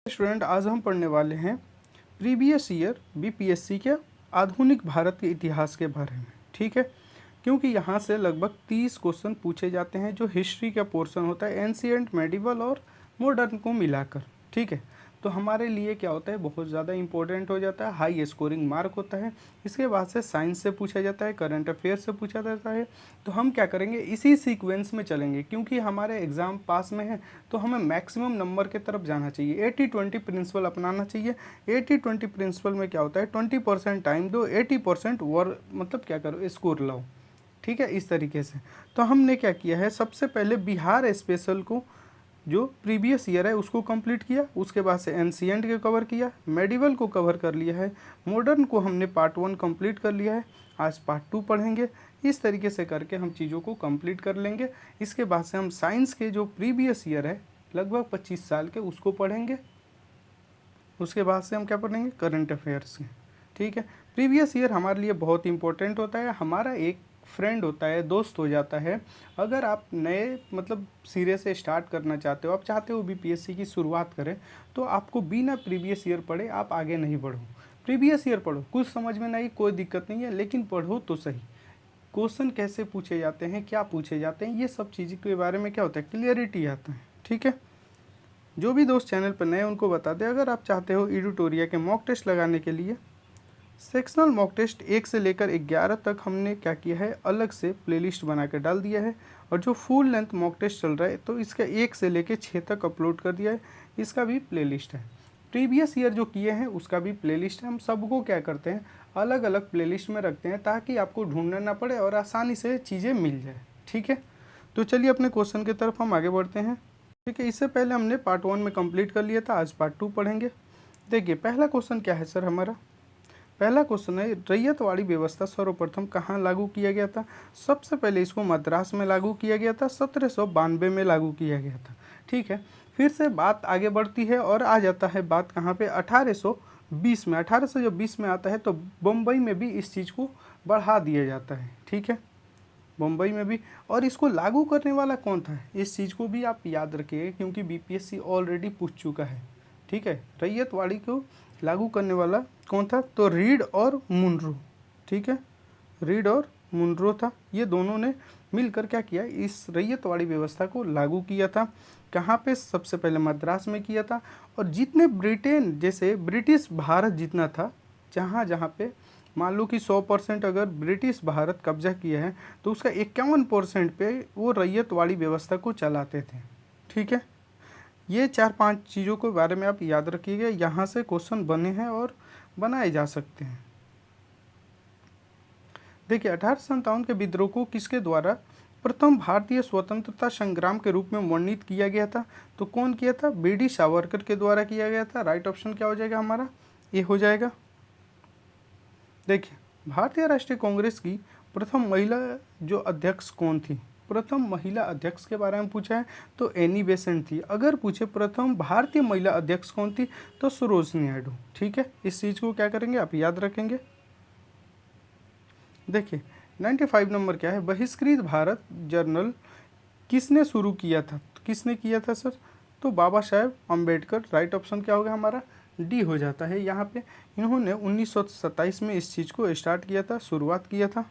Student, आज हम पढ़ने वाले हैं प्रीवियस ईयर बीपीएससी के आधुनिक भारत के इतिहास के बारे में। ठीक है, क्योंकि यहाँ से लगभग 30 क्वेश्चन पूछे जाते हैं जो हिस्ट्री का पोर्शन होता है, एंशिएंट, मेडिवल और मॉडर्न को मिलाकर। ठीक है, तो हमारे लिए क्या होता है, बहुत ज़्यादा इंपॉर्टेंट हो जाता है, हाई स्कोरिंग मार्क होता है। इसके बाद से साइंस से पूछा जाता है, करंट अफेयर से पूछा जाता है। तो हम क्या करेंगे, इसी सीक्वेंस में चलेंगे, क्योंकि हमारे एग्ज़ाम पास में है तो हमें मैक्सिमम नंबर की तरफ जाना चाहिए। 80-20 प्रिंसिपल अपनाना चाहिए। 80-20 प्रिंसिपल में क्या होता है, 20% टाइम दो, 80% वर्क मतलब क्या करो, स्कोर लाओ। ठीक है, इस तरीके से। तो हमने क्या किया है, सबसे पहले बिहार स्पेशल को जो प्रीवियस ईयर है उसको कंप्लीट किया, उसके बाद से एंशिएंट को कवर किया, मेडिवल को कवर कर लिया है, मॉडर्न को हमने पार्ट 1 कंप्लीट कर लिया है, आज पार्ट 2 पढ़ेंगे। इस तरीके से करके हम चीज़ों को कंप्लीट कर लेंगे। इसके बाद से हम साइंस के जो प्रीवियस ईयर है लगभग 25 साल के उसको पढ़ेंगे। उसके बाद से हम क्या पढ़ेंगे, करंट अफेयर्स के। ठीक है, प्रीवियस ईयर हमारे लिए बहुत इंपॉर्टेंट होता है, हमारा एक फ्रेंड होता है, दोस्त हो जाता है। अगर आप नए मतलब सिरे से स्टार्ट करना चाहते हो, आप चाहते हो बीपीएससी की शुरुआत करें, तो आपको बिना प्रीवियस ईयर पढ़े आप आगे नहीं बढ़ो। प्रीवियस ईयर पढ़ो, कुछ समझ में नहीं कोई दिक्कत नहीं है, लेकिन पढ़ो तो सही। क्वेश्चन कैसे पूछे जाते हैं, क्या पूछे जाते हैं, ये सब चीज़ के बारे में क्या होता है, क्लियरिटी आता है। ठीक है, जो भी दोस्त चैनल पर नए उनको बता दें, अगर आप चाहते हो एडिटोरिया के मॉक टेस्ट लगाने के लिए, सेक्शनल मॉक टेस्ट 1 से लेकर 11 तक हमने क्या किया है, अलग से प्लेलिस्ट बना के डाल दिया है। और जो फुल लेंथ मॉक टेस्ट चल रहा है तो इसका 1 से लेकर 6 तक अपलोड कर दिया है, इसका भी प्लेलिस्ट है। प्रीवियस ईयर जो किए हैं उसका भी प्लेलिस्ट है। हम सबको क्या करते हैं, अलग अलग प्लेलिस्ट में रखते हैं ताकि आपको ढूंढना ना पड़े और आसानी से चीज़ें मिल जाए। ठीक है, तो चलिए अपने क्वेश्चन की तरफ हम आगे बढ़ते हैं। ठीक है, इससे पहले हमने पार्ट 1 में कंप्लीट कर लिया था, आज पार्ट 2 पढ़ेंगे। देखिए पहला क्वेश्चन क्या है सर, हमारा पहला क्वेश्चन है, रैयतवाड़ी व्यवस्था सर्वप्रथम कहाँ लागू किया गया था। सबसे पहले इसको मद्रास में लागू किया गया था, 1792 में लागू किया गया था। ठीक है, फिर से बात आगे बढ़ती है और आ जाता है बात कहाँ पे, 1820 में। 1820 में आता है तो बम्बई में भी इस चीज़ को बढ़ा दिया जाता है। ठीक है, मुंबई में भी। और इसको लागू करने वाला कौन था, इस चीज़ को भी आप याद रखिए, क्योंकि बीपीएससी ऑलरेडी पूछ चुका है। ठीक है, रैयतवाड़ी को लागू करने वाला कौन था, तो रीड और मुनरो। ठीक है, रीड और मुनरो था, ये दोनों ने मिलकर क्या किया, इस रैयतवाड़ी व्यवस्था को लागू किया था। कहाँ पे, सबसे पहले मद्रास में किया था। और जितने ब्रिटेन जैसे ब्रिटिश भारत जितना था, जहाँ जहाँ पे मान लो कि 100% अगर ब्रिटिश भारत कब्जा किया है तो उसका 51% पे वो रैयतवाड़ी व्यवस्था को चलाते थे। ठीक है, ये 4-5 चीज़ों के बारे में आप याद रखिएगा, यहाँ से क्वेश्चन बने हैं और बनाए जा सकते हैं। देखिए 1857 के विद्रोह को किसके द्वारा प्रथम भारतीय स्वतंत्रता संग्राम के रूप में वर्णित किया गया था, तो कौन किया था, बीडी सावरकर के द्वारा किया गया था। राइट ऑप्शन क्या हो जाएगा हमारा, ये हो जाएगा। देखिए भारतीय राष्ट्रीय कांग्रेस की प्रथम महिला जो अध्यक्ष कौन थी, प्रथम महिला अध्यक्ष के बारे में पूछा है तो एनी बेसेंट थी। अगर पूछे प्रथम भारतीय महिला अध्यक्ष कौन थी तो सरोजनी नायडू। ठीक है, इस चीज़ को क्या करेंगे, आप याद रखेंगे। देखिए 95 नंबर क्या है, बहिष्कृत भारत जर्नल किसने शुरू किया था, तो किसने किया था सर, तो बाबा साहेब अम्बेडकर। राइट ऑप्शन क्या होगा हमारा, डी हो जाता है यहाँ पे। इन्होंने 1927 में इस चीज़ को स्टार्ट किया था, शुरुआत किया था।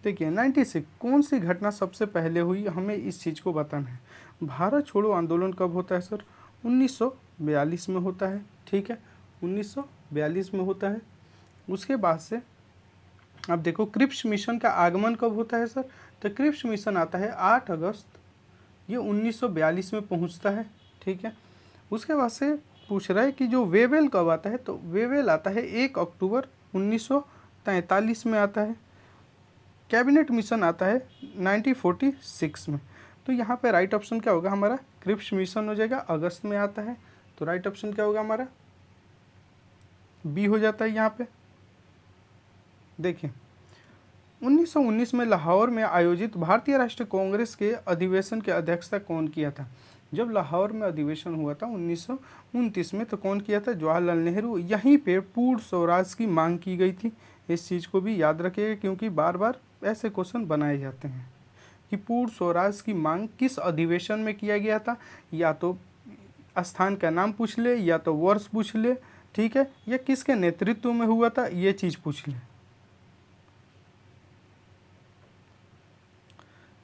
देखिए 96 कौन सी घटना सबसे पहले हुई, हमें इस चीज़ को बताना है। भारत छोड़ो आंदोलन कब होता है सर, 1942 में होता है। ठीक है, 1942 में होता है। उसके बाद से अब देखो क्रिप्स मिशन का आगमन कब होता है सर, तो क्रिप्स मिशन आता है 8 अगस्त, ये 1942 में पहुंचता है। ठीक है, उसके बाद से पूछ रहा है कि जो वेवेल कब आता है, तो वेवेल आता है 1 अक्टूबर 1943 में आता है। कैबिनेट मिशन आता है 1946 में। तो यहाँ पे राइट ऑप्शन क्या होगा हमारा, क्रिप्स मिशन हो जाएगा, अगस्त में आता है। तो राइट ऑप्शन क्या होगा हमारा, बी हो जाता है यहाँ पे। देखिए 1919 में लाहौर में आयोजित भारतीय राष्ट्रीय कांग्रेस के अधिवेशन की अध्यक्षता कौन किया था। जब लाहौर में अधिवेशन हुआ था 1929 में, तो कौन किया था, जवाहरलाल नेहरू। यहीं पे पूर्ण स्वराज की मांग की गई थी। इस चीज़ को भी याद रखिएगा, क्योंकि बार बार ऐसे क्वेश्चन बनाए जाते हैं। कि पूर्ण स्वराज की मांग किस अधिवेशन में किया गया था, या तो स्थान का नाम पूछ ले, या तो वर्ष पूछ ले, ठीक है, या किसके नेतृत्व में हुआ था, ये चीज़ पूछ ले।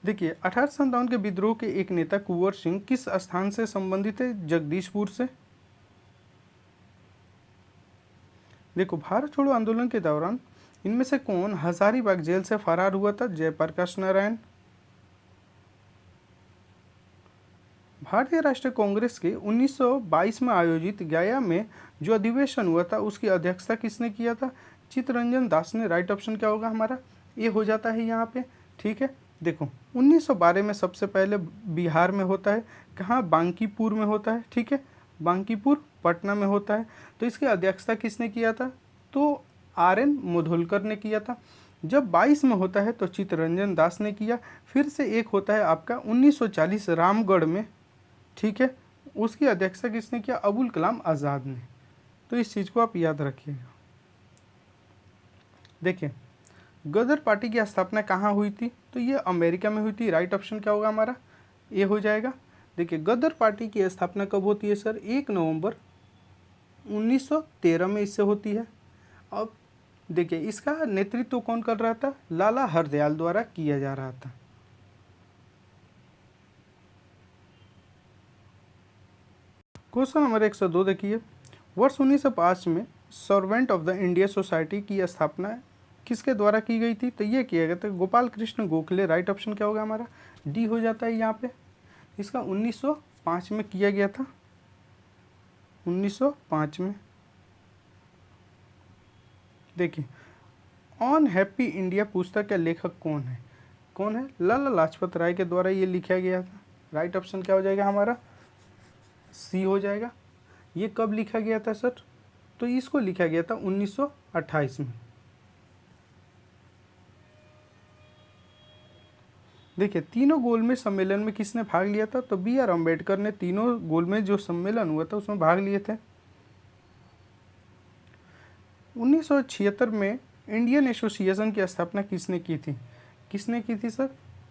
देखिए 1857 के विद्रोह के एक नेता कुंवर सिंह किस स्थान से संबंधित है, जगदीशपुर से। देखो भारत छोड़ो आंदोलन के दौरान इनमें से कौन हजारीबाग जेल से फरार हुआ था, जयप्रकाश नारायण। भारतीय राष्ट्रीय कांग्रेस के 1922 में आयोजित गया में जो अधिवेशन हुआ था उसकी अध्यक्षता किसने किया था, चित्तरंजन दास ने। राइट ऑप्शन क्या होगा हमारा, ये हो जाता है यहाँ पे, ठीक है। देखो 1912 में सबसे पहले बिहार में होता है, कहाँ, बांकीपुर में होता है, ठीक है, बांकीपुर पटना में होता है। तो इसकी अध्यक्षता किसने किया था, तो RN मुधोलकर ने किया था। जब 22 में होता है तो चित्तरंजन दास ने किया। फिर से एक होता है आपका 1940 रामगढ़ में, ठीक है, उसकी अध्यक्षता किसने किया, अबुल कलाम आज़ाद ने। तो इस चीज़ को आप याद रखिएगा। देखिए गदर पार्टी की स्थापना कहाँ हुई थी, तो ये अमेरिका में हुई थी। राइट ऑप्शन क्या होगा हमारा, ये हो जाएगा। देखिए गदर पार्टी की स्थापना कब होती है सर, 1 नवंबर 1913 में इससे होती है। अब देखिए इसका नेतृत्व कौन कर रहा था, लाला हरदयाल द्वारा किया जा रहा था। क्वेश्चन नंबर 102 देखिए, वर्ष 1905 में servant of the India society की स्थापना किसके द्वारा की गई थी, तो ये किया गया था गोपाल कृष्ण गोखले। राइट ऑप्शन क्या होगा हमारा, डी हो जाता है यहाँ पे। इसका 1905 में किया गया था, 1905 में। देखिए ऑन हैप्पी इंडिया पुस्तक का लेखक कौन है, कौन है, लाला लाजपत राय के द्वारा ये लिखा गया था। राइट ऑप्शन क्या हो जाएगा हमारा, सी हो जाएगा। ये कब लिखा गया था सर, तो इसको लिखा गया था 1928 में। देखिए तीनों गोलमेज सम्मेलन में किसने भाग लिया था, तो BR अम्बेडकर ने तीनों गोलमेज जो सम्मेलन हुआ था उसमें भाग लिए थे। 1976 में इंडियन एसोसिएशन की स्थापना किसने की थी, किसने की थी सर,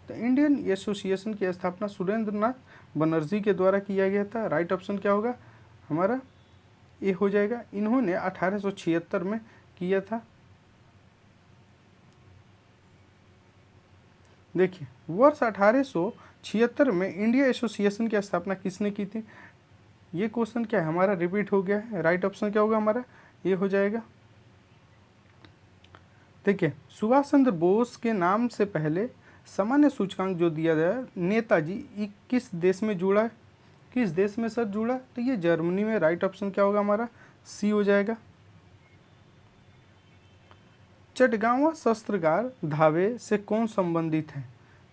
तो इंडियन एसोसिएशन की स्थापना सुरेंद्र नाथ बनर्जी के द्वारा किया गया था। राइट ऑप्शन क्या होगा हमारा, ये हो जाएगा। इन्होंने 1876 में किया था। देखिए वर्ष 1876 में इंडिया एसोसिएशन की स्थापना किसने की थी, ये क्वेश्चन क्या है हमारा, रिपीट हो गया है। राइट ऑप्शन क्या होगा हमारा, ये हो जाएगा। देखिए सुभाष चंद्र बोस के नाम से पहले सामान्य सूचकांक जो दिया गया, नेताजी किस देश में जुड़ा है, किस देश में सर जुड़ा, तो ये जर्मनी में। राइट ऑप्शन क्या होगा हमारा, सी हो जाएगा। चटगांवा शस्त्रागार धावे से कौन संबंधित है,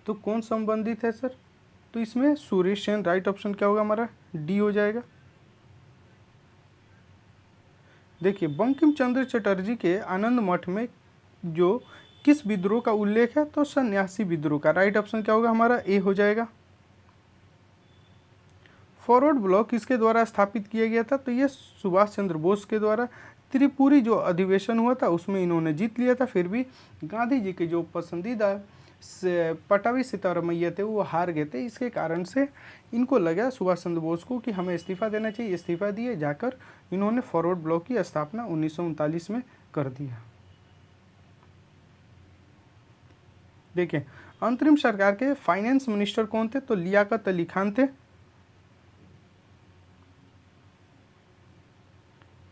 तो कौन संबंधित है सर, तो इसमें सुरेश सेन। राइट ऑप्शन क्या होगा हमारा, डी हो जाएगा। देखिए बंकिम चंद्र चटर्जी के आनंद मठ में जो किस विद्रोह का उल्लेख है, तो सन्यासी विद्रोह का। राइट ऑप्शन क्या होगा हमारा, ए हो जाएगा। फॉरवर्ड ब्लॉक किसके द्वारा स्थापित किया गया था, तो ये सुभाष चंद्र बोस के द्वारा। त्रिपुरी जो अधिवेशन हुआ था उसमें इन्होंने जीत लिया था, फिर भी गांधी जी के जो पसंदीदा पटावी सितारमैया थे वो हार गए थे। इसके कारण से इनको लगा सुभाष चंद्र बोस को कि हमें इस्तीफा देना चाहिए। इस्तीफा दिए, जाकर इन्होंने फॉरवर्ड ब्लॉक की स्थापना 1939 में कर दिया। देखिए अंतरिम सरकार के फाइनेंस मिनिस्टर कौन थे, तो लियाकत अली खान थे।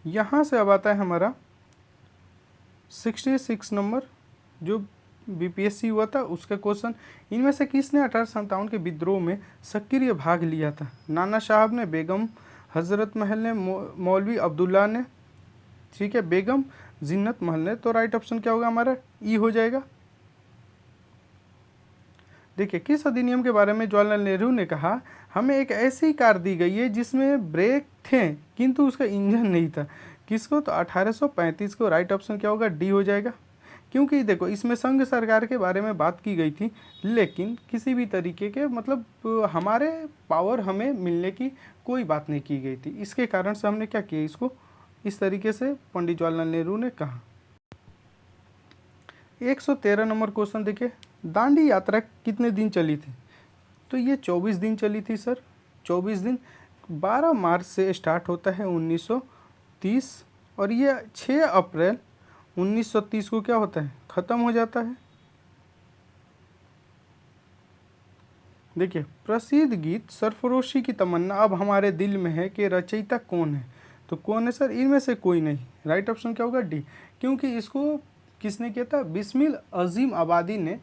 यहाँ से अब आता है हमारा 66 नंबर जो BPSC हुआ था उसका क्वेश्चन। इनमें से किसने 1857 के विद्रोह में सक्रिय भाग लिया था, नाना साहब ने, बेगम हजरत महल ने, मौलवी अब्दुल्ला ने, ठीक है, बेगम जिन्नत महल ने। तो राइट ऑप्शन क्या होगा हमारा, ई हो जाएगा। देखिए किस अधिनियम के बारे में जवाहरलाल नेहरू ने कहा, हमें एक ऐसी कार दी गई है जिसमें ब्रेक थे किंतु उसका इंजन नहीं था, किसको, तो 1835 को। राइट ऑप्शन क्या होगा, डी हो जाएगा। क्योंकि देखो इसमें संघ सरकार के बारे में बात की गई थी, लेकिन किसी भी तरीके के मतलब हमारे पावर हमें मिलने की कोई बात नहीं की गई थी। इसके कारण से हमने क्या किया, इसको इस तरीके से पंडित जवाहरलाल नेहरू ने कहा। 113 नंबर क्वेश्चन देखिए, दांडी यात्रा कितने दिन चली थी? तो ये 24 दिन चली थी सर, 24 दिन। 12 मार्च से स्टार्ट होता है 1930 और ये 6 अप्रैल 1930 को क्या होता है, ख़त्म हो जाता है। देखिए, प्रसिद्ध गीत सरफरोशी की तमन्ना अब हमारे दिल में है के रचयिता कौन है? तो कौन है सर? इनमें से कोई नहीं। राइट ऑप्शन क्या होगा? डी। क्योंकि इसको किसने किया था? बिस्मिल अजीम आबादी ने,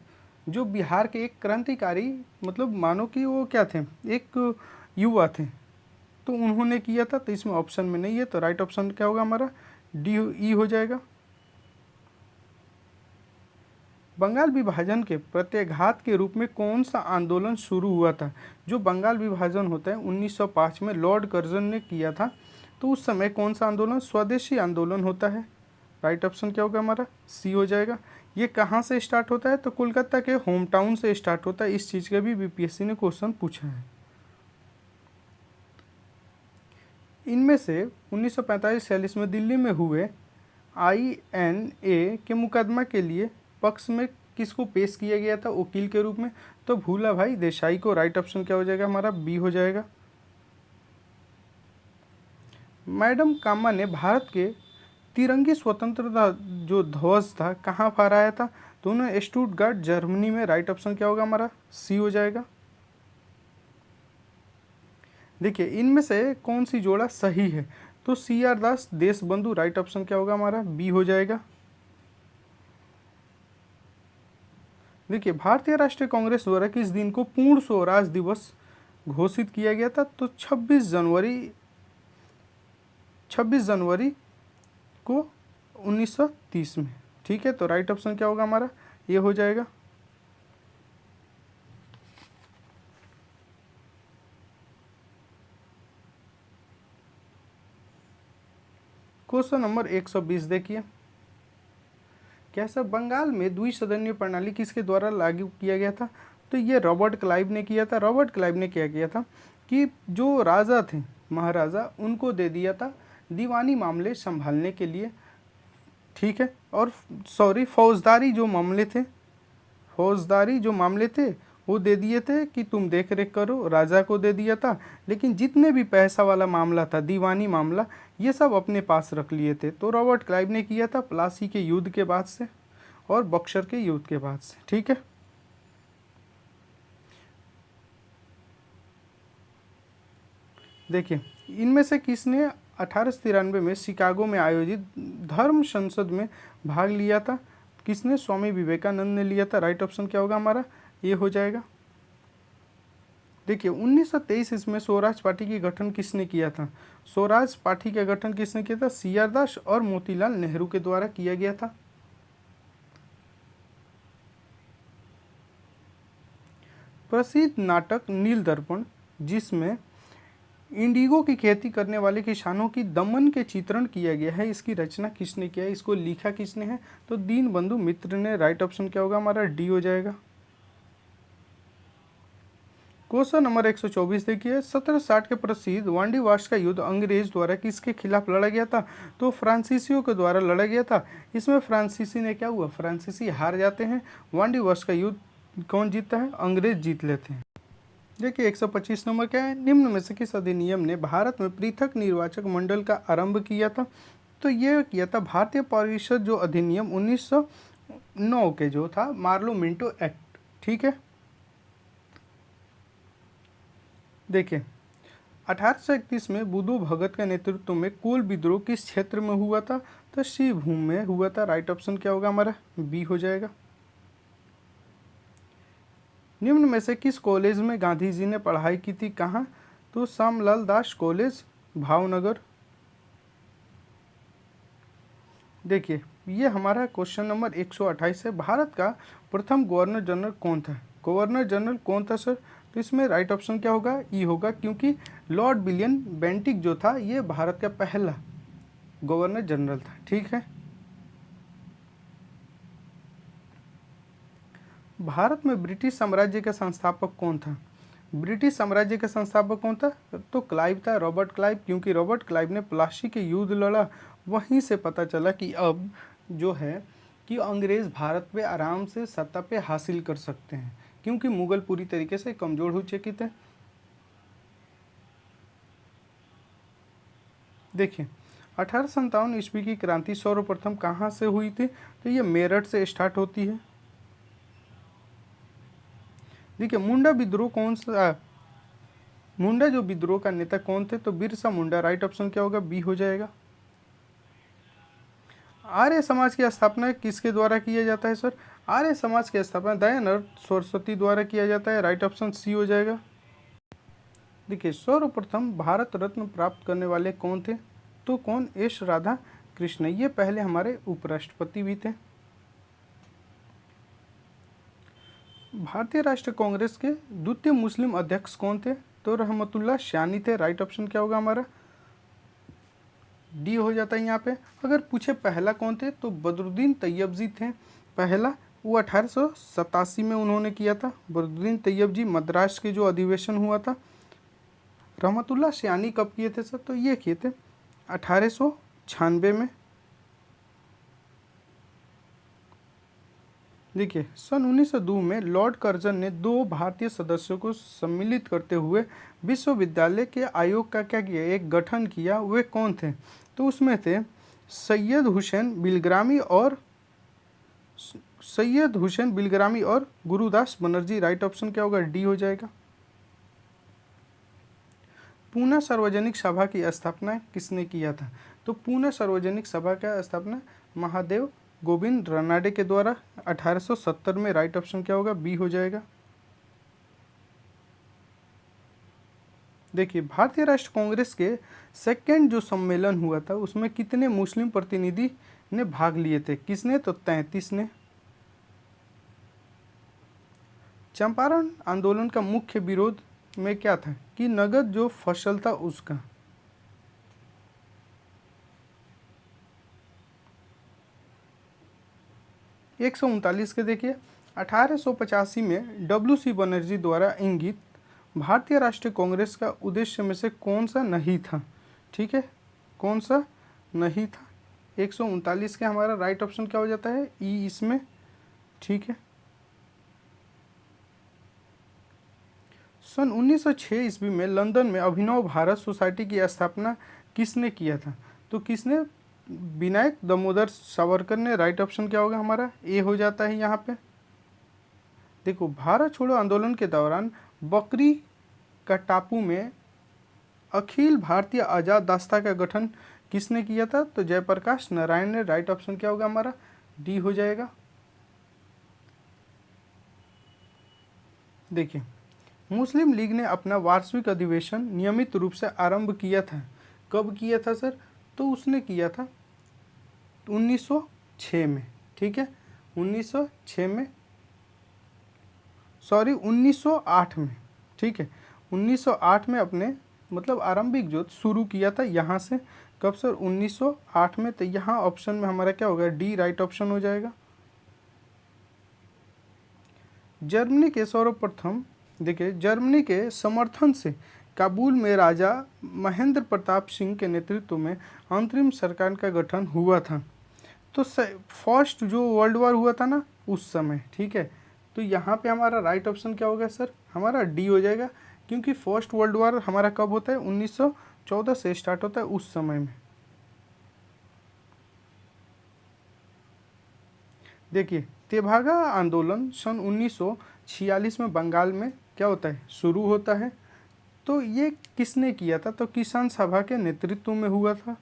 जो बिहार के एक क्रांतिकारी, मतलब मानो कि वो क्या थे, एक युवा थे, तो उन्होंने किया था। तो इसमें ऑप्शन में नहीं है, तो राइट ऑप्शन क्या होगा हमारा? डी ई हो जाएगा। बंगाल विभाजन के प्रत्याघात के रूप में कौन सा आंदोलन शुरू हुआ था? जो बंगाल विभाजन होता है 1905 में लॉर्ड कर्जन ने किया था, तो उस समय कौन सा आंदोलन? स्वदेशी आंदोलन होता है। राइट ऑप्शन क्या होगा हमारा? सी हो जाएगा। ये कहाँ से स्टार्ट होता है? तो कोलकाता के होम टाउन से स्टार्ट होता है। इस चीज़ का भी बीपीएससी ने क्वेश्चन पूछा है। इनमें से 1945-46 में दिल्ली में हुए INA के मुकदमा के लिए पक्ष में किसको पेश किया गया था वकील के रूप में? तो भूला भाई देसाई को। राइट ऑप्शन क्या हो जाएगा हमारा? बी हो जाएगा। मैडम कामा ने भारत के तिरंगी स्वतंत्रता जो ध्वज था कहाँ फहराया था? तो उन्होंने स्टुटगार्ट जर्मनी में। राइट ऑप्शन क्या होगा हमारा? सी हो जाएगा। देखिए, इनमें से कौन सी जोड़ा सही है? तो CR दास देशबंधु। राइट ऑप्शन क्या होगा हमारा? बी हो जाएगा। देखिए, भारतीय राष्ट्रीय कांग्रेस द्वारा किस दिन को पूर्ण स्वराज दिवस घोषित किया गया था? तो 26 जनवरी को 1930 में। ठीक है, तो राइट ऑप्शन क्या होगा हमारा? ये हो जाएगा। क्वेश्चन नंबर 120 देखिए, कैसा बंगाल में द्विसदनीय प्रणाली किसके द्वारा लागू किया गया था? तो ये रॉबर्ट क्लाइव ने किया था। रॉबर्ट क्लाइव ने क्या किया था कि जो राजा थे, महाराजा, उनको दे दिया था दीवानी मामले संभालने के लिए। ठीक है, और सॉरी, फौजदारी जो मामले थे वो दे दिए थे कि तुम देख रेख करो, राजा को दे दिया था। लेकिन जितने भी पैसा वाला मामला था, दीवानी मामला, ये सब अपने पास रख लिए थे। तो रॉबर्ट क्लाइव ने किया था प्लासी के युद्ध के बाद से और बक्सर के युद्ध के बाद से। ठीक है, देखिए, इनमें से किसने 1893 में शिकागो में आयोजित धर्म संसद में भाग लिया था? किसने? स्वामी विवेकानंद ने लिया था। राइट ऑप्शन क्या होगा हमारा? ये हो जाएगा। देखिए, 1923 इसमें स्वराज पार्टी की गठन किसने किया था? स्वराज पार्टी का गठन किसने किया था? CR दास और मोतीलाल नेहरू के द्वारा किया गया था। प्रसिद्ध नाटक नील दर्पण, जिसमें इंडिगो की खेती करने वाले किसानों की दमन के चित्रण किया गया है, इसकी रचना किसने किया है? इसको लिखा किसने है? तो दीनबंधु मित्र ने। राइट ऑप्शन क्या होगा हमारा? डी हो जाएगा। क्वेश्चन नंबर 124 देखिए, 1760 के प्रसिद्ध वांडीवाश का युद्ध अंग्रेज द्वारा किसके खिलाफ लड़ा गया था? तो फ्रांसीसियों के द्वारा लड़ा गया था। इसमें फ्रांसीसी ने क्या हुआ? फ्रांसीसी हार जाते हैं। वांडीवाश का युद्ध कौन जीतता है? अंग्रेज जीत लेते हैं। देखिए, 125 नंबर क्या है? निम्न में से किस अधिनियम ने भारत में पृथक निर्वाचक मंडल का आरंभ किया था? तो ये किया था भारतीय परिषद जो अधिनियम 1909 के जो था, मार्लो मिंटो एक्ट। ठीक है, देखिए, 1831 में बुधो भगत के नेतृत्व में कोल विद्रोह किस क्षेत्र में हुआ था? तो श्रीभूम में हुआ था। राइट ऑप्शन क्या होगा हमारा? बी हो जाएगा। निम्न में से किस कॉलेज में गांधी जी ने पढ़ाई की थी? कहाँ? तो श्यामलाल दास कॉलेज, भावनगर। देखिए, ये हमारा क्वेश्चन नंबर 128 है। भारत का प्रथम गवर्नर जनरल कौन था? गवर्नर जनरल कौन था सर? तो इसमें राइट ऑप्शन क्या होगा? ई होगा, क्योंकि लॉर्ड विलियम बेंटिक जो था, ये भारत का पहला गवर्नर जनरल था। ठीक है, भारत में ब्रिटिश साम्राज्य का संस्थापक कौन था? ब्रिटिश साम्राज्य का संस्थापक कौन था? तो क्लाइव था, रॉबर्ट क्लाइव। क्योंकि रॉबर्ट क्लाइव ने प्लासी के युद्ध लड़ा, वहीं से पता चला कि अब जो है कि अंग्रेज़ भारत पे आराम से सत्ता पे हासिल कर सकते हैं, क्योंकि मुगल पूरी तरीके से कमज़ोर हो चुके थे। देखिए, 1857 ईस्वी की क्रांति सर्वप्रथम कहाँ से हुई थी? तो ये मेरठ से स्टार्ट होती है। देखिए, मुंडा विद्रोह कौन सा, मुंडा जो विद्रोह का नेता कौन थे? तो बिरसा मुंडा। राइट ऑप्शन क्या होगा? बी हो जाएगा। आर्य समाज की स्थापना किसके द्वारा किया जाता है सर? आर्य समाज की स्थापना दयानंद सरस्वती द्वारा किया जाता है। राइट ऑप्शन सी हो जाएगा। देखिए, सर्वप्रथम भारत रत्न प्राप्त करने वाले कौन थे? तो कौन? एस राधा कृष्ण। ये पहले हमारे उपराष्ट्रपति भी थे। भारतीय राष्ट्रीय कांग्रेस के द्वितीय मुस्लिम अध्यक्ष कौन थे? तो रहमतुल्लाह शानी थे। राइट ऑप्शन क्या होगा हमारा? डी हो जाता है यहाँ पे। अगर पूछे पहला कौन थे, तो बदरुद्दीन तैयब जी थे पहला। वो 1887 में उन्होंने किया था। बदरुद्दीन तैयब जी मद्रास के जो अधिवेशन हुआ था। रहमतुल्लाह शानी कब किए थे सर? तो ये किए थे 1896 में। देखिए, सन 1902 में लॉर्ड कर्जन ने 2 भारतीय सदस्यों को सम्मिलित करते हुए विश्वविद्यालय के आयोग का क्या किया? एक गठन किया। वे कौन थे? तो उसमें थे सैयद हुसैन बिलग्रामी और गुरुदास बनर्जी। राइट ऑप्शन क्या होगा? डी हो जाएगा। पूना सार्वजनिक सभा की स्थापना किसने किया था? तो पूना सार्वजनिक सभा का स्थापना महादेव गोविंद रानडे के द्वारा 1870 में। राइट ऑप्शन क्या होगा? बी हो जाएगा। देखिए, भारतीय राष्ट्र कांग्रेस के सेकेंड जो सम्मेलन हुआ था, उसमें कितने मुस्लिम प्रतिनिधि ने भाग लिए थे? किसने? तो 33 ने। चंपारण आंदोलन का मुख्य विरोध में क्या था? कि नगद जो फसल था उसका। एक सौ उनतालीस के देखिए, 1885 में WC बनर्जी द्वारा इंगित भारतीय राष्ट्रीय कांग्रेस का उद्देश्य में से कौन सा नहीं था? ठीक है, कौन सा नहीं था? 139 के हमारा राइट ऑप्शन क्या हो जाता है? ई इसमें। ठीक है। सन 1906 ईस्वी में लंदन में अभिनव भारत सोसाइटी की स्थापना किसने किया था? तो किसने? विनायक दामोदर सावरकर ने। राइट ऑप्शन क्या होगा हमारा? ए हो जाता है यहाँ पे। देखो, भारत छोड़ो आंदोलन के दौरान बकरी का टापू में अखिल भारतीय आजाद रास्ता का गठन किसने किया था? तो जयप्रकाश नारायण ने। राइट ऑप्शन क्या होगा हमारा? डी हो जाएगा। देखिए, मुस्लिम लीग ने अपना वार्षिक अधिवेशन नियमित रूप से आरंभ किया था। कब किया था सर? तो उसने किया था 1906 में। ठीक है, 1906 में, सॉरी 1908 में। ठीक है, 1908 में अपने मतलब आरंभिक जो शुरू किया था यहाँ से। कब सर? 1908 में। तो यहाँ ऑप्शन में हमारा क्या होगा? डी राइट ऑप्शन हो जाएगा। जर्मनी के सर्वप्रथम, देखिए, जर्मनी के समर्थन से काबुल में राजा महेंद्र प्रताप सिंह के नेतृत्व में अंतरिम सरकार का गठन हुआ था। तो फर्स्ट जो वर्ल्ड वॉर हुआ था ना उस समय। ठीक है, तो यहाँ पे हमारा राइट ऑप्शन क्या होगा सर? हमारा डी हो जाएगा, क्योंकि फर्स्ट वर्ल्ड वॉर हमारा कब होता है? 1914 से स्टार्ट होता है, उस समय में। देखिए, तेभागा आंदोलन सन 1946 में बंगाल में क्या होता है? शुरू होता है। तो ये किसने किया था? तो किसान सभा के नेतृत्व में हुआ था।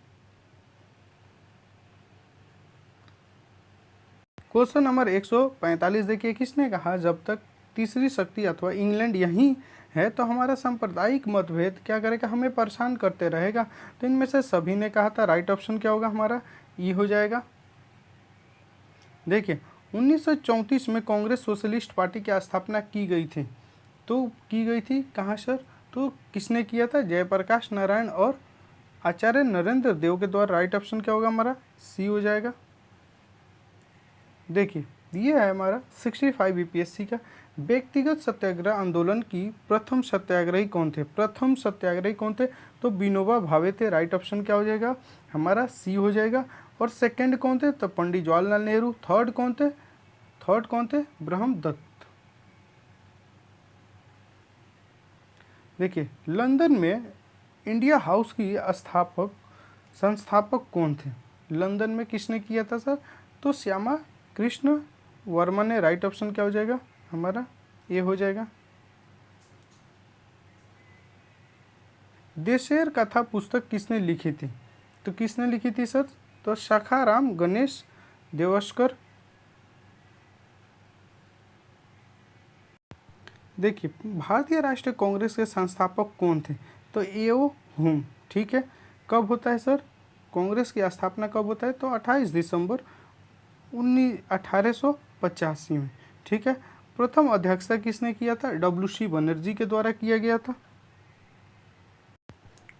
क्वेश्चन नंबर 145 देखिए, किसने कहा जब तक तीसरी शक्ति अथवा इंग्लैंड यहीं है तो हमारा सांप्रदायिक मतभेद क्या करेगा? हमें परेशान करते रहेगा। तो इनमें से सभी ने कहा था। राइट ऑप्शन क्या होगा हमारा? ई हो जाएगा। देखिए, 1934 में कांग्रेस सोशलिस्ट पार्टी की स्थापना की गई थी। तो की गई थी कहाँ सर? तो किसने किया था? जयप्रकाश नारायण और आचार्य नरेंद्र देव के द्वारा। राइट ऑप्शन क्या होगा हमारा? सी हो जाएगा। देखिए, ये है हमारा 65 यूपीएससी का। व्यक्तिगत सत्याग्रह आंदोलन की प्रथम सत्याग्रही कौन थे? प्रथम सत्याग्रही कौन थे? तो विनोबा भावे थे। राइट ऑप्शन क्या हो जाएगा हमारा? सी हो जाएगा। और सेकंड कौन थे? तो पंडित जवाहरलाल नेहरू। थर्ड कौन थे? ब्रह्मदत्त। देखिए लंदन में इंडिया हाउस की संस्थापक कौन थे? लंदन में किसने किया था सर? तो श्यामा कृष्ण वर्मा ने। राइट ऑप्शन क्या हो जाएगा हमारा? ये हो जाएगा। देशेर कथा पुस्तक किसने लिखी थी? तो किसने लिखी थी सर? तो शाखाराम गणेश देवस्कर। देखिए भारतीय राष्ट्रीय कांग्रेस के संस्थापक कौन थे? तो एओ हुम। ठीक है। कब होता है सर कांग्रेस की स्थापना कब होता है? तो 28 दिसंबर 1885 में। ठीक है। प्रथम अध्यक्षता किसने किया था? WC बनर्जी के द्वारा किया गया था।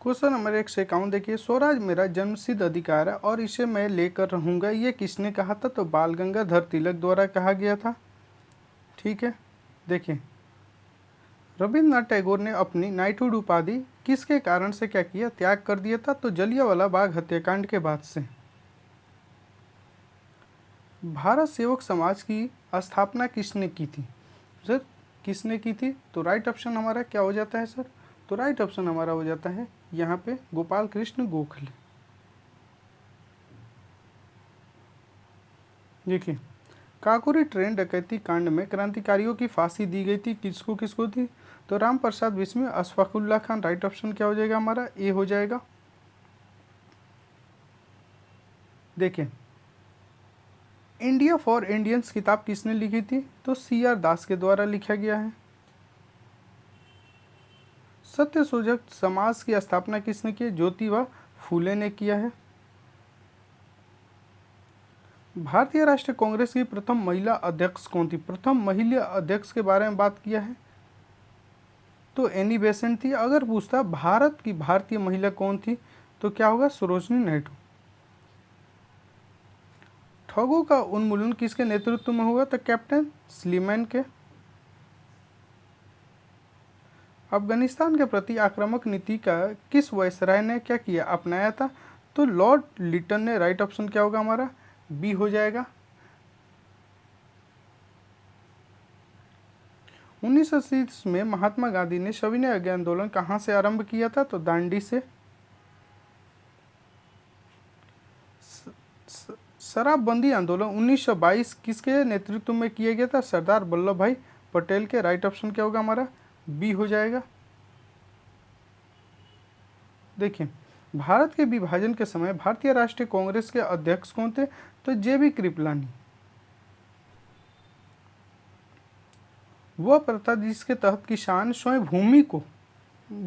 क्वेश्चन नंबर 151 देखिए, स्वराज मेरा जन्मसिद्ध अधिकार है और इसे मैं लेकर रहूंगा, ये किसने कहा था? तो बाल गंगाधर तिलक द्वारा कहा गया था। ठीक है। देखिए रविन्द्रनाथ टैगोर ने अपनी नाइटहुड उपाधि किसके कारण से क्या किया? त्याग कर दिया था। तो जलियांवाला बाग हत्याकांड के बाद से। भारत सेवक समाज की स्थापना किसने की थी सर? किसने की थी? तो राइट ऑप्शन हमारा क्या हो जाता है सर? तो राइट ऑप्शन हमारा हो जाता है यहाँ पे गोपाल कृष्ण गोखले। देखिए काकोरी ट्रेन डकैती कांड में क्रांतिकारियों की फांसी दी गई थी। किसको किसको थी? तो राम प्रसाद बिस्मिल, अशफाकुल्ला खान। राइट ऑप्शन क्या हो जाएगा हमारा? ए हो जाएगा। देखिए इंडिया फॉर इंडियंस किताब किसने लिखी थी? तो CR दास के द्वारा लिखा गया है। सत्यशोधक समाज की स्थापना किसने की? ज्योतिबा फूले ने किया है। भारतीय राष्ट्रीय कांग्रेस की प्रथम महिला अध्यक्ष कौन थी? प्रथम महिला अध्यक्ष के बारे में बात किया है तो एनी बेसेंट थी। अगर पूछता भारत की भारतीय महिला कौन थी तो क्या होगा? सरोजनी नायडू। ठगों का उन्मूलन किसके नेतृत्व में हुआ? तो कैप्टन स्लीमैन के। अफगानिस्तान के प्रति आक्रामक नीति का किस वायसराय ने क्या किया? अपनाया था। तो लॉर्ड लिटन ने। राइट ऑप्शन क्या होगा हमारा? बी हो जाएगा। 1930 में महात्मा गांधी ने सविनय अवज्ञा आंदोलन कहाँ से आरंभ किया था? तो दांडी से। शराबबंदी आंदोलन 1922 किसके नेतृत्व में किया गया था? सरदार वल्लभ भाई पटेल के। राइट ऑप्शन क्या होगा हमारा? बी हो जाएगा। देखिए भारत के विभाजन के समय भारतीय राष्ट्रीय कांग्रेस के अध्यक्ष कौन थे? तो JB कृपलानी। वह प्रथा जिसके तहत किसान स्वयं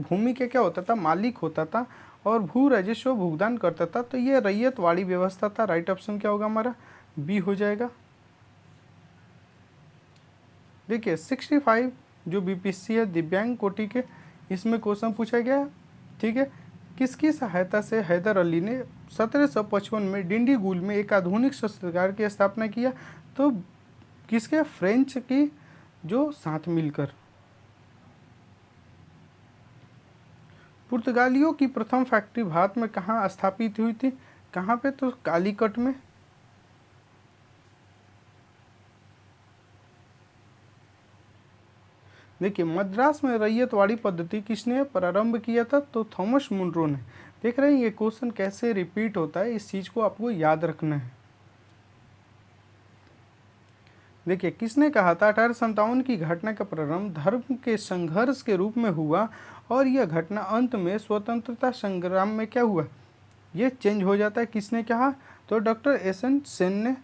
भूमि के क्या होता था? मालिक होता था और भू राजस्व भुगतान करता था। तो ये रैयतवाड़ी व्यवस्था था। राइट ऑप्शन क्या होगा हमारा? बी हो जाएगा। देखिए 65 जो BPSC है दिव्यांग कोटि के, इसमें क्वेश्चन पूछा गया है। ठीक है। किसकी सहायता से हैदर अली ने 1755 में डिंडीगुल में एक आधुनिक शस्त्रागार की स्थापना किया? तो किसके? फ्रेंच की जो साथ मिलकर। पुर्तगालियों की प्रथम फैक्ट्री भारत में कहाँ स्थापित हुई थी? कहाँ पे? तो कालीकट में। देखिए मद्रास में रैयतवाड़ी पद्धति किसने प्रारंभ किया था? तो थॉमस मुनरो ने। देख रहे हैं ये क्वेश्चन कैसे रिपीट होता है, इस चीज को आपको याद रखना है। देखिए किसने कहा था 1857 की घटना का प्रारंभ धर्म के संघर्ष के रूप में हुआ और यह घटना अंत में स्वतंत्रता संग्राम में क्या हुआ? ये चेंज हो जाता है। किसने कहा? तो डॉक्टर SN सेन ने।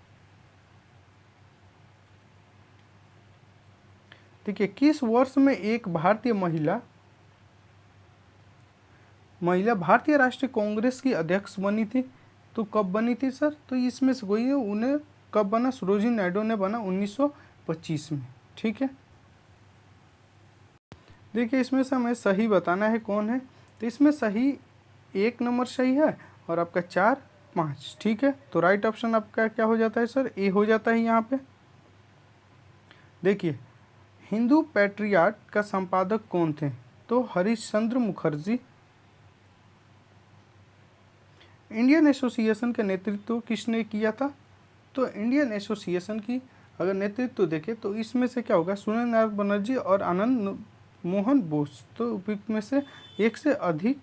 देखिए किस वर्ष में एक भारतीय महिला भारतीय राष्ट्रीय कांग्रेस की अध्यक्ष बनी थी? तो कब बनी थी सर? तो इसमें से कोई उन्हें कब बना? सरोजिनी नायडू ने बना 1925 में। ठीक है। देखिए इसमें से हमें सही बताना है कौन है। तो इसमें सही 1 नंबर सही है और आपका 4, 5। ठीक है। तो राइट ऑप्शन आपका क्या हो जाता है सर? ए हो जाता है यहाँ पे। देखिए हिंदू पैट्रियाट का संपादक कौन थे? तो हरिश्चंद्र मुखर्जी। इंडियन एसोसिएशन का नेतृत्व किसने किया था? तो इंडियन एसोसिएशन की अगर नेतृत्व देखें तो इसमें से क्या होगा, सूर्यनारायण बनर्जी और आनंद मोहन बोस। तो उपयुक्त में से एक से अधिक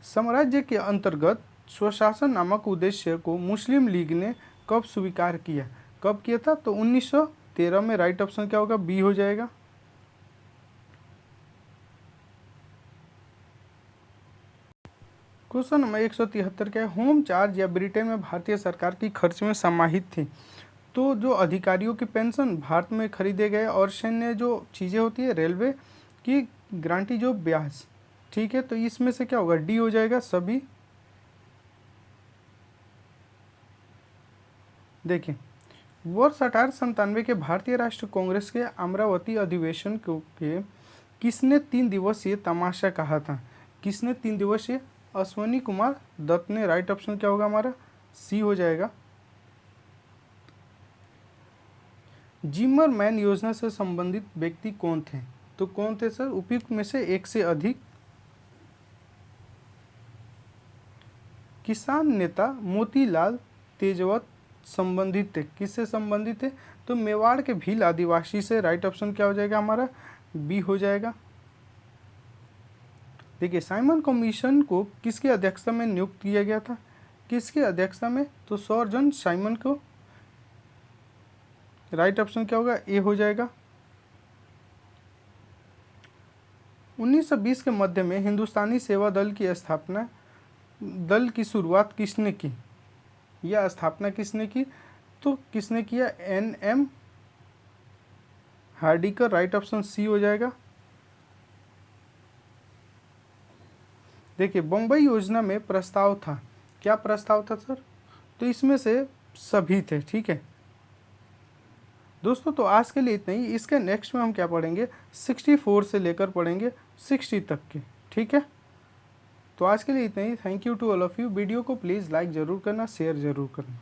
साम्राज्य के अंतर्गत स्वशासन नामक उद्देश्य को मुस्लिम लीग ने कब स्वीकार किया? कब किया था? तो 1913 में। राइट ऑप्शन क्या होगा? बी हो जाएगा। क्वेश्चन नंबर 173 क्या है? होम चार्ज या ब्रिटेन में भारतीय सरकार की खर्च में समाहित थी। तो जो अधिकारियों की पेंशन भारत में खरीदे गए और सैन्य जो चीज़ें होती है, रेलवे की गारंटी जो ब्याज, ठीक है। तो इसमें से क्या होगा? डी हो जाएगा सभी। देखिए, वर्ष 1897 के भारतीय राष्ट्रीय कांग्रेस के अमरावती अधिवेशन के किसने 3 दिवसीय तमाशा कहा था? किसने 3 दिवसीय? अश्वनी कुमार दत्त ने। राइट ऑप्शन क्या होगा हमारा? सी हो जाएगा। जिमरमैन योजना से संबंधित व्यक्ति कौन थे? तो कौन थे सर? उपयुक्त में से एक से अधिक। किसान नेता मोतीलाल तेजवत संबंधित थे। किससे संबंधित थे? तो मेवाड़ के भील आदिवासी से। राइट ऑप्शन क्या हो जाएगा हमारा? बी हो जाएगा। देखिए, साइमन कमीशन को किसकी अध्यक्षता में नियुक्त किया गया था? किसकी अध्यक्षता में? तो सर जॉन साइमन को। राइट ऑप्शन क्या होगा? ए हो जाएगा। 1920 के मध्य में हिंदुस्तानी सेवा दल की शुरुआत किसने की या स्थापना किसने की? तो किसने किया? NM Hardikar. Right option C हो जाएगा। देखिए, बम्बई योजना में प्रस्ताव था। क्या प्रस्ताव था सर? तो इसमें से सभी थे, ठीक है दोस्तों। तो आज के लिए इतना ही। इसके नेक्स्ट में हम क्या पढ़ेंगे? 64 से लेकर पढ़ेंगे 60 तक के, ठीक है। तो आज के लिए इतना ही। Thank you to all of you. Video को प्लीज़ लाइक ज़रूर करना, शेयर ज़रूर करना।